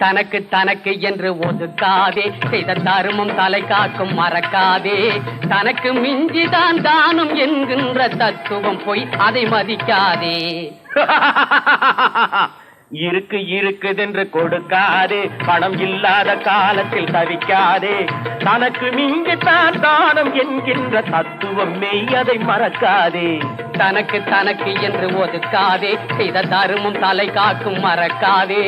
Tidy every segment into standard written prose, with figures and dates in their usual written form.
தனக்கு தனக்கு என்று ஒதுக்காதே, செய்த தருமம் தலை காக்கும் மறக்காதே. தனக்கு மிஞ்சிதான் தானம் என்கின்ற தத்துவம் போய் அதை மதிக்காதே. இருக்கு இருக்குதென்று கொடுக்காதே, பணம் இல்லாத காலத்தில் தவிக்காதே. தனக்கு மிஞ்சித்தான் தானம் என்கின்ற தத்துவம் மெய், அதை மறக்காதே. தனக்கு தனக்கு என்று ஒதுக்காதே, செய்த தருமம் தலை காக்கும் மறக்காதே.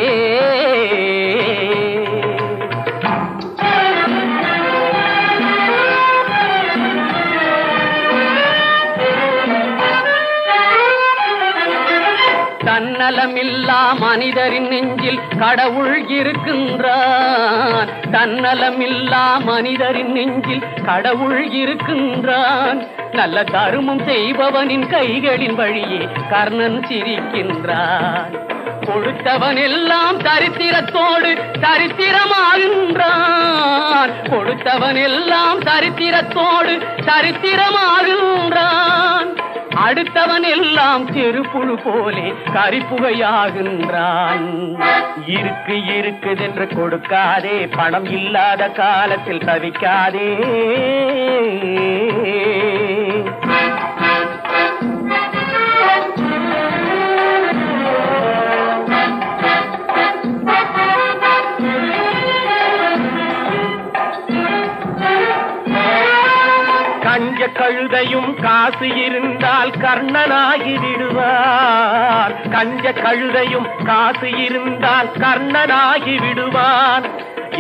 தன்னலமில்லா மனிதரின் நெஞ்சில் கடவுள் இருக்கின்றான். தன்னலமில்லா மனிதரின் நெஞ்சில் கடவுள் இருக்கின்றான். நல்ல தருமம் செய்பவனின் கைகளின் வழியே கர்ணன் சிரிக்கின்றான். கொடுத்தவன் எல்லாம் சரித்திரத்தோடு சரித்திரமாகின்றான். கொடுத்தவன் எல்லாம் சரித்திரத்தோடு சரித்திரமாகின்றான். அடுத்தவன் எல்லாம் செருப்புழு போலே கரிப்புகையாகின்றான். இருக்கு இருக்குதென்று கொடுக்காதே, பணம் இல்லாத காலத்தில் தவிக்காதே. கஞ்ச கழுதையும் காசு இருந்தால் கர்ணனாகி விடுவான். கஞ்ச கழுதையும் காசு இருந்தால் கர்ணனாகி விடுவான்.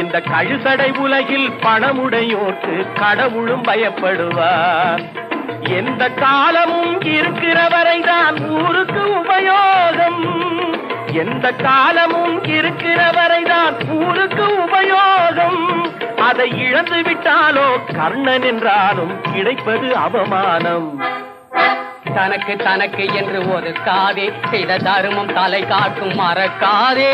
இந்த கழுசடை உலகில் பணமுடையோர்க்கு கடவுளும் பயப்படுவான். எந்த காலமும் இருக்கிற வரைதான் ஊருக்கு உபயோகம். எந்த காலமும் இருக்கிற வரைதான் ஊருக்கு உபயோகம். அதை இழந்து விட்டாலோ கர்ணன் என்றாலும் கிடைப்பது அவமானம். தனக்கு தனக்கு என்று ஒதுக்காதே, செய்த தருமம் தலை காக்கும் மறக்காதே.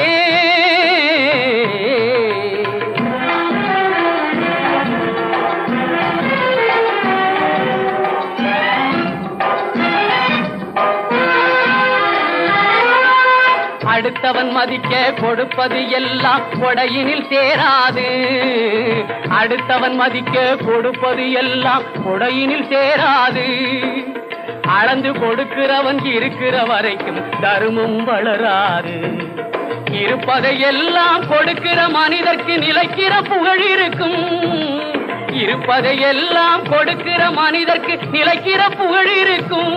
அடுத்தவன் மதிக்க கொடுப்பது எல்லாம் கொடையினில் சேராது. அடுத்தவன் மதிக்க கொடுப்பது எல்லாம் கொடையினில் சேராது. அளந்து கொடுக்கிறவன் இருக்கிற வரைக்கும் தருமம் வளராது. இருப்பதை எல்லாம் கொடுக்கிற மனிதர்க்கு நிலைக்கிற புகழ் இருக்கும். இருப்பதை எல்லாம் கொடுக்கிற மனிதர்க்கு நிலைக்கிற புகழ் இருக்கும்.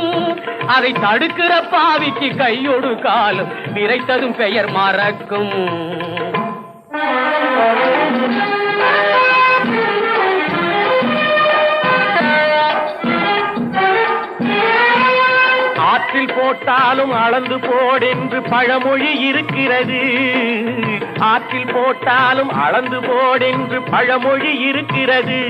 அதை தடுக்கிற பாவிக்கு கையோடு காலும் விரைத்ததும் பெயர் மறக்கும். ஆற்றில் போட்டாலும் அளந்து போடென்று பழமொழி இருக்கிறது. ஆற்றில் போட்டாலும் அளந்து போடென்று பழமொழி இருக்கிறது.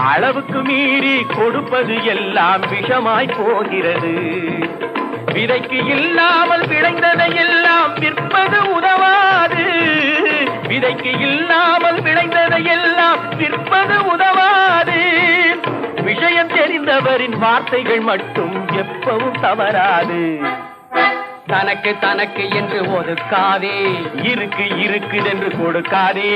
அளவுக்கு மீறி கொடுப்பது எல்லாம் விஷமாய் போகிறது. விதைக்கு இல்லாமல் விளைந்ததை எல்லாம் விற்பது உதவாது. விதைக்கு இல்லாமல் விளைந்ததை எல்லாம் விற்பது உதவாது. விஷயம் தெரிந்தவரின் வார்த்தைகள் மட்டும் எப்பவும் தவறாது. தனக்கு தனக்கு என்று ஒதுக்காதே, இருக்கு இருக்குதென்று கொடுக்காதே.